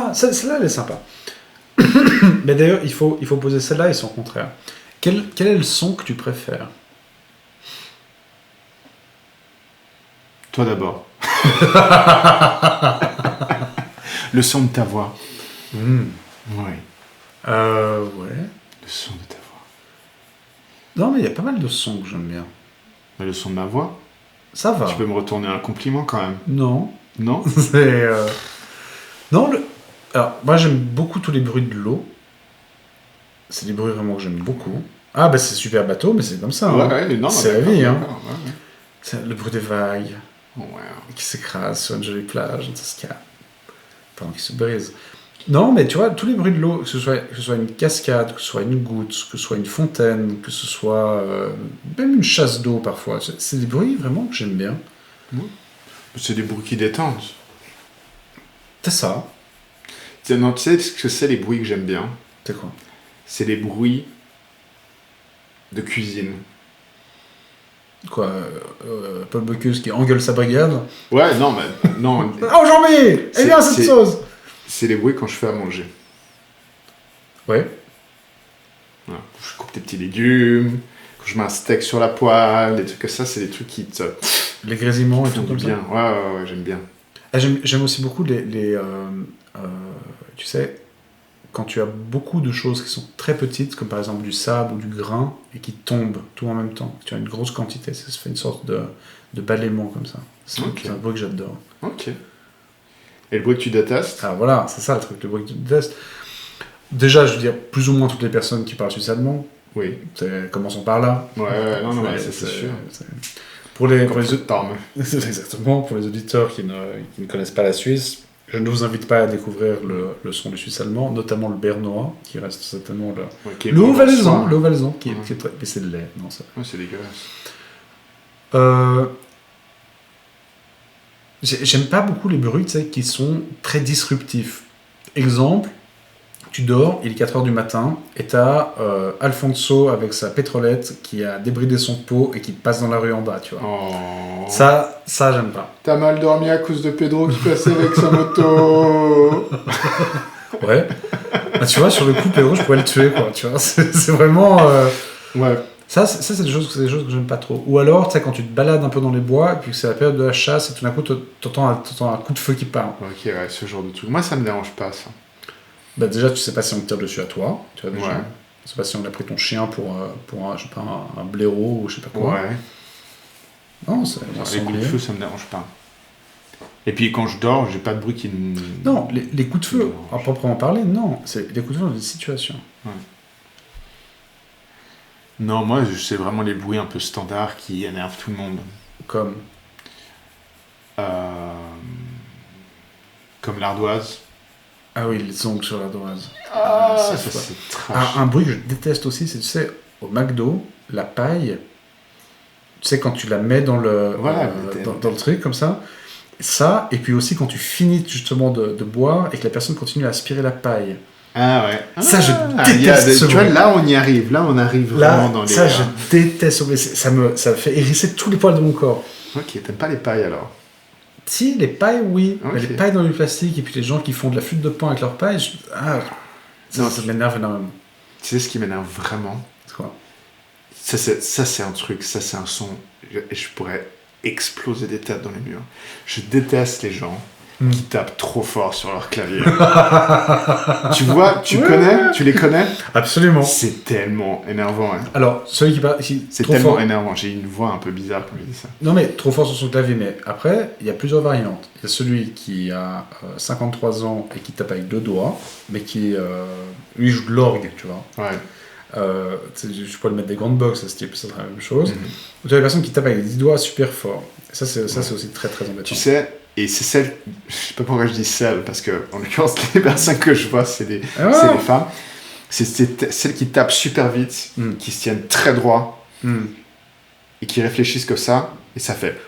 Ah, celle-là, elle est sympa. Mais d'ailleurs, il faut poser celle-là et son contraire. Quel est le son que tu préfères? Toi d'abord. Le son de ta voix. Hmm. Oui. Ouais. Le son de ta voix. Non, mais il y a pas mal de sons que j'aime bien. Mais le son de ma voix. Ça va. Tu peux me retourner un compliment quand même. Non. Non? C'est... Non, alors, moi, j'aime beaucoup tous les bruits de l'eau. C'est des bruits vraiment que j'aime beaucoup. Ah, bah c'est super bateau, mais c'est comme ça. Ouais, hein. ouais, non, C'est la d'accord, vie, hein. d'accord, ouais. C'est le bruit des vagues Ouais. qui s'écrasent sur une jolie plage, en cascade. Pendant qu'ils se brisent. Non, mais tu vois, tous les bruits de l'eau, que ce soit une cascade, que ce soit une goutte, que ce soit une fontaine, que ce soit même une chasse d'eau parfois, c'est des bruits vraiment que j'aime bien. C'est des bruits qui détendent. C'est ça. Non, tu sais ce que c'est les bruits que j'aime bien? C'est quoi? C'est les bruits de cuisine. Quoi Paul Bocuse qui engueule sa brigade. Ouais, non, mais non. Oh Jean-Mi, eh bien cette sauce. C'est les bruits quand je fais à manger. Ouais. Voilà. Quand je coupe des petits légumes, quand je mets un steak sur la poêle, des trucs comme ça, c'est des trucs qui te Les grésillements et font tout du comme bien. ça. Ouais, j'aime bien. Ah, j'aime aussi beaucoup tu sais, quand tu as beaucoup de choses qui sont très petites, comme par exemple du sable ou du grain, et qui tombent tout en même temps. Tu as une grosse quantité, ça se fait une sorte de balaiement comme ça. C'est un bruit que j'adore. Ok. Et le bruit que tu détestes? Ah voilà, c'est ça le truc, le bruit que tu détestes. Déjà, je veux dire, plus ou moins toutes les personnes qui parlent suisse allemand, Oui. commençons par là. Ouais, non, mais c'est sûr. Pour les C'est exactement, pour les auditeurs qui ne connaissent pas la Suisse, je ne vous invite pas à découvrir le son du suisse allemand, notamment le bernois, qui reste certainement le haut-valaisan, qui est très... Mais c'est le lait, non ça. Ouais, c'est dégueulasse. J'aime pas beaucoup les bruits, tu sais, qui sont très disruptifs. Exemple, tu dors, il est 4h du matin, et t'as Alfonso avec sa pétrolette qui a débridé son pot et qui passe dans la rue en bas, tu vois. Oh. Ça j'aime pas. T'as mal dormi à cause de Pedro qui passait avec sa moto. Ouais. Bah, tu vois, sur le coup, Pedro, je pourrais le tuer, quoi, tu vois. C'est vraiment... Ouais. Ça, c'est des choses que j'aime pas trop. Ou alors, tu sais, quand tu te balades un peu dans les bois, et puis que c'est la période de la chasse, et tout d'un coup, t'entends un coup de feu qui part. Ok, ouais, ce genre de truc. Moi, ça me dérange pas, ça. Bah déjà, tu sais pas si on te tire dessus à toi, tu vois, déjà. Ouais. Tu sais pas si on a pris ton chien pour je sais pas, un blaireau ou je sais pas quoi. Ouais. Non, c'est Les coups de feu, ça me dérange pas. Et puis quand je dors, j'ai pas de bruit qui me... Non, les coups de feu, Non. à proprement parler, non. C'est les coups de feu dans des situations. Ouais. Non, moi, c'est vraiment les bruits un peu standards qui énervent tout le monde. Comme Comme l'ardoise. Ah oui, les ongles sur l'ardoise. Ça, c'est quoi. c'est trash. Un bruit que je déteste aussi, c'est, tu sais, au McDo, la paille, tu sais, quand tu la mets dans le, Voilà, dans le truc, comme ça, et puis aussi quand tu finis justement de boire et que la personne continue à aspirer la paille. Ah ouais. Ça, je déteste ce Tu vois, bruit. là, on y arrive. Là, on arrive vraiment dans les... Ça, je déteste ce bruit. Ça me fait hérisser tous les poils de mon corps. Ok, t'aimes pas les pailles, alors? Si, les pailles, oui. Ok. Mais les pailles dans du plastique et puis les gens qui font de la flûte de pain avec leurs pailles, Non, ça m'énerve énormément. Tu sais ce qui m'énerve vraiment? C'est quoi? Ça, c'est un truc, ça, c'est un son. Je pourrais exploser des têtes dans les murs. Je déteste les gens qui tapent trop fort sur leur clavier. Tu vois, tu les connais? Absolument. C'est tellement énervant. Hein. Alors, celui qui parle... C'est trop tellement fort. énervant. J'ai une voix un peu bizarre quand je dis ça. Non, mais trop fort sur son clavier. Mais après, il y a plusieurs variantes. Il y a celui qui a 53 ans et qui tape avec 2 doigts, mais qui, lui, joue de l'orgue, tu vois. Ouais. Je pourrais le mettre des grandes boxes à ce type, ça sera la même chose. Ou tu as des personnes qui tapent avec 10 doigts super fort. Et ça, c'est aussi très très embêtant. Tu sais, et c'est celle, je sais pas pourquoi je dis celle, parce que en l'occurrence, les personnes que je vois, c'est des femmes. C'est celles qui tapent super vite, qui se tiennent très droit, et qui réfléchissent comme ça, et ça fait...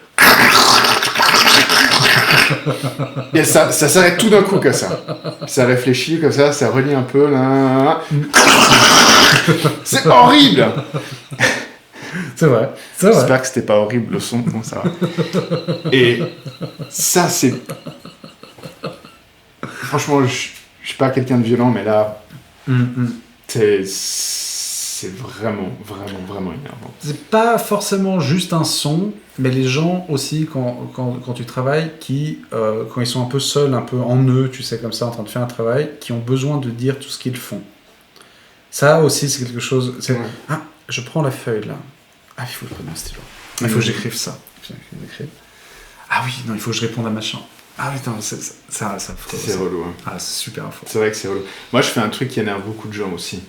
Et ça s'arrête tout d'un coup comme ça. Ça réfléchit comme ça relie un peu là. C'est horrible. C'est vrai. J'espère que c'était pas horrible le son. Bon, ça va. Et ça, c'est... Franchement, suis pas quelqu'un de violent, mais là, Mm. c'est vraiment, vraiment, vraiment énervant. C'est pas forcément juste un son, mais les gens aussi, quand tu travailles, quand ils sont un peu seuls, un peu en eux, tu sais, comme ça, en train de faire un travail, qui ont besoin de dire tout ce qu'ils font. Ça aussi, c'est quelque chose... Ah, je prends la feuille, là. Ah, il faut que je prenne un stylo. Il faut que j'écrive ça. Ah oui, non, il faut que je réponde à machin. Ah oui, non, ça c'est relou. Hein. Ah, c'est super info. C'est vrai que c'est relou. Moi, je fais un truc qui énerve beaucoup de gens aussi.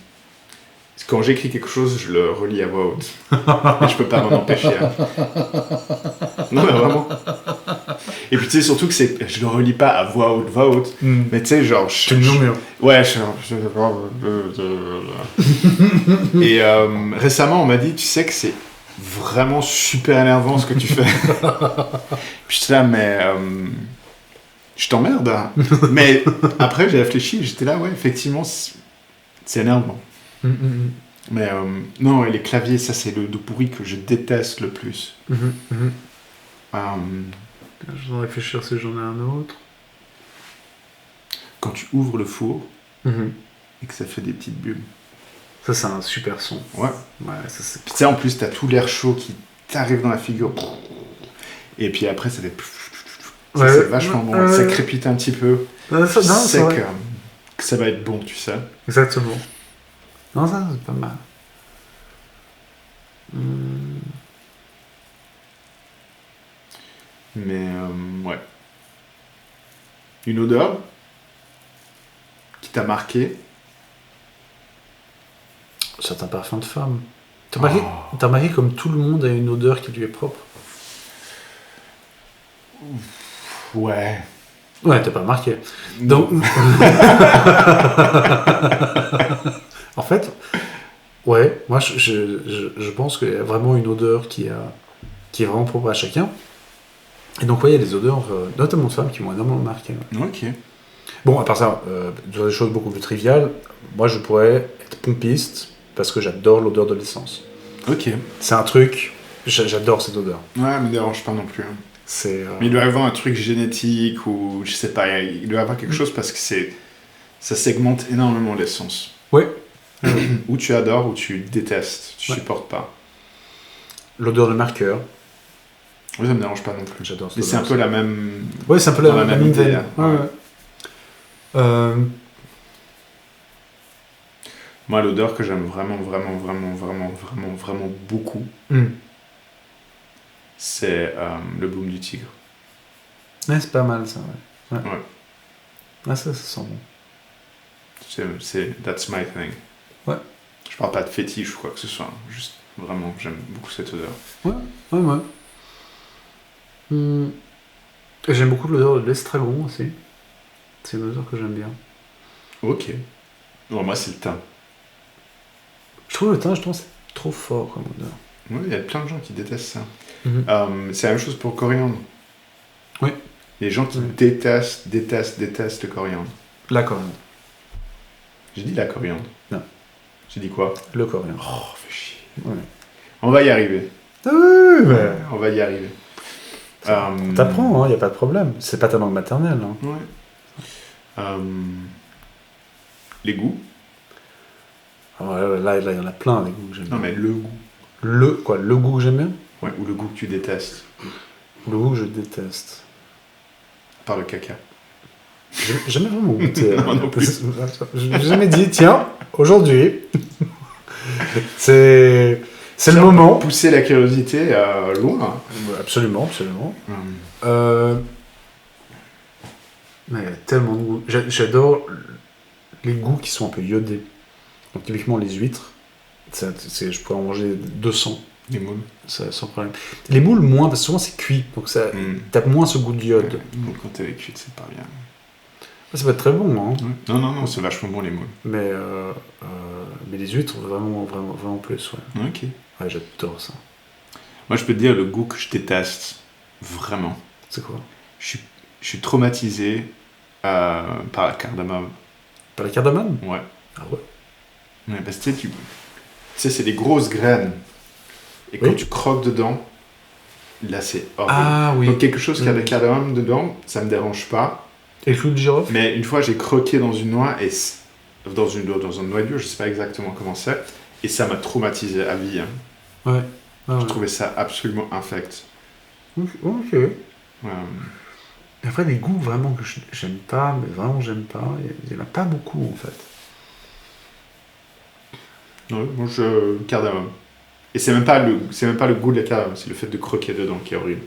Quand j'écris quelque chose, je le relis à voix haute. Et je peux pas m'en empêcher. Hein. Non, mais vraiment. Et puis, tu sais, surtout que je le relis pas à voix haute. Mais tu sais, genre... Tu me murmures. Ouais, Et récemment, on m'a dit, tu sais que c'est vraiment super énervant ce que tu fais. Puis j'étais là, mais... je t'emmerde. Hein. Mais après, j'ai réfléchi, j'étais là, ouais, effectivement, c'est énervant. Mais non, et les claviers, ça c'est le bruit que je déteste le plus. Je vais réfléchir si j'en ai un autre. Quand tu ouvres le four et que ça fait des petites bulles. Ça c'est un super son. Ouais. Ça, c'est... Puis tu sais, en plus, t'as tout l'air chaud qui t'arrive dans la figure. Et puis après, ça fait... Ça, c'est vachement bon. Ça crépite un petit peu. C'est que ça va être bon, tu sais. Exactement. Non, ça, c'est pas mal. Mais, ouais. Une odeur qui t'a marqué. C'est un parfum de femme. T'as remarqué comme tout le monde a une odeur qui lui est propre? Ouais. Ouais, t'as pas remarqué. Donc... En fait, ouais, moi je pense qu'il y a vraiment une odeur qui est vraiment propre à chacun. Et donc, ouais, il y a des odeurs, notamment de femmes, qui m'ont énormément marqué. Ouais. Ok. Bon, à part ça, sur des choses beaucoup plus triviales, moi je pourrais être pompiste parce que j'adore l'odeur de l'essence. Ok. C'est un truc, j'adore cette odeur. Ouais, mais me dérange pas non plus. Hein. Mais il doit y avoir un truc génétique ou je sais pas, il doit y avoir quelque chose parce que ça segmente énormément l'essence. Ouais. Ou tu adores ou tu détestes, tu supportes pas. L'odeur de marqueur. Oui, ça me dérange pas non plus. J'adore ça. Mais c'est un peu la même. Ouais, c'est un peu la même idée. Moi, l'odeur que j'aime vraiment beaucoup, c'est le baume du tigre. Ouais, c'est pas mal ça, ouais. Ouais. Ah, ça sent bon. That's my thing. Ouais. Je parle pas de fétiche ou quoi que ce soit. Juste, vraiment, j'aime beaucoup cette odeur. Ouais. J'aime beaucoup l'odeur de l'estragon aussi. C'est une odeur que j'aime bien. Ok. Bon, moi, c'est le thym. Je trouve le thym, c'est trop fort comme odeur. Oui, il y a plein de gens qui détestent ça. C'est la même chose pour le coriandre. Oui. Les gens qui détestent le coriandre. La coriandre. J'ai dit la coriandre. Non. J'ai dit quoi? Le coriandre. Oh, fais chier. Ouais. On va y arriver. Ah oui, mais... On va y arriver. T'apprends, il n'y a pas de problème. C'est pas ta langue maternelle. Hein. Ouais. Les goûts. Là, il y en a plein, les goûts que j'aime bien. Non, mais le goût. Le goût que j'aime bien? Ouais, ou le goût que tu détestes. Le goût que je déteste. Par le caca. J'ai jamais vraiment goûté. Moi non plus. J'ai jamais dit, tiens, aujourd'hui, c'est le moment. Pousser la curiosité loin. Absolument. Mais tellement de goûts. J'adore les goûts qui sont un peu iodés. Donc typiquement les huîtres, je pourrais en manger 200. Les moules. Sans problème. Les moules moins, parce que souvent c'est cuit, donc ça tape moins ce goût d'iode. Donc quand t'es cuit, c'est pas bien. Ça peut être très bon, hein. Non, c'est vachement bon les moules. Mais les huîtres, vraiment plus, ouais. Ok. Ouais, j'adore ça. Moi, je peux te dire le goût que je déteste, vraiment. C'est quoi? Je suis traumatisé par la cardamome. Par la cardamome? Ouais. Ah ouais? Ouais, parce que tu sais, c'est des grosses graines. Et quand tu croques dedans, là, c'est horrible. Ah oui. Donc quelque chose qui a de la cardamome dedans, ça me dérange pas. Et le clou de girofle? Mais une fois, j'ai croqué dans une noix, dans un noyau, je sais pas exactement comment c'est, et ça m'a traumatisé à vie. Hein. Ouais. Je trouvais ça absolument infect. Ok. Après, des goûts vraiment que j'aime pas, mais vraiment j'aime pas, il y en a pas beaucoup en fait. Ouais, moi, cardamome. Et c'est même pas le goût de la cardamome, c'est le fait de croquer dedans qui est horrible.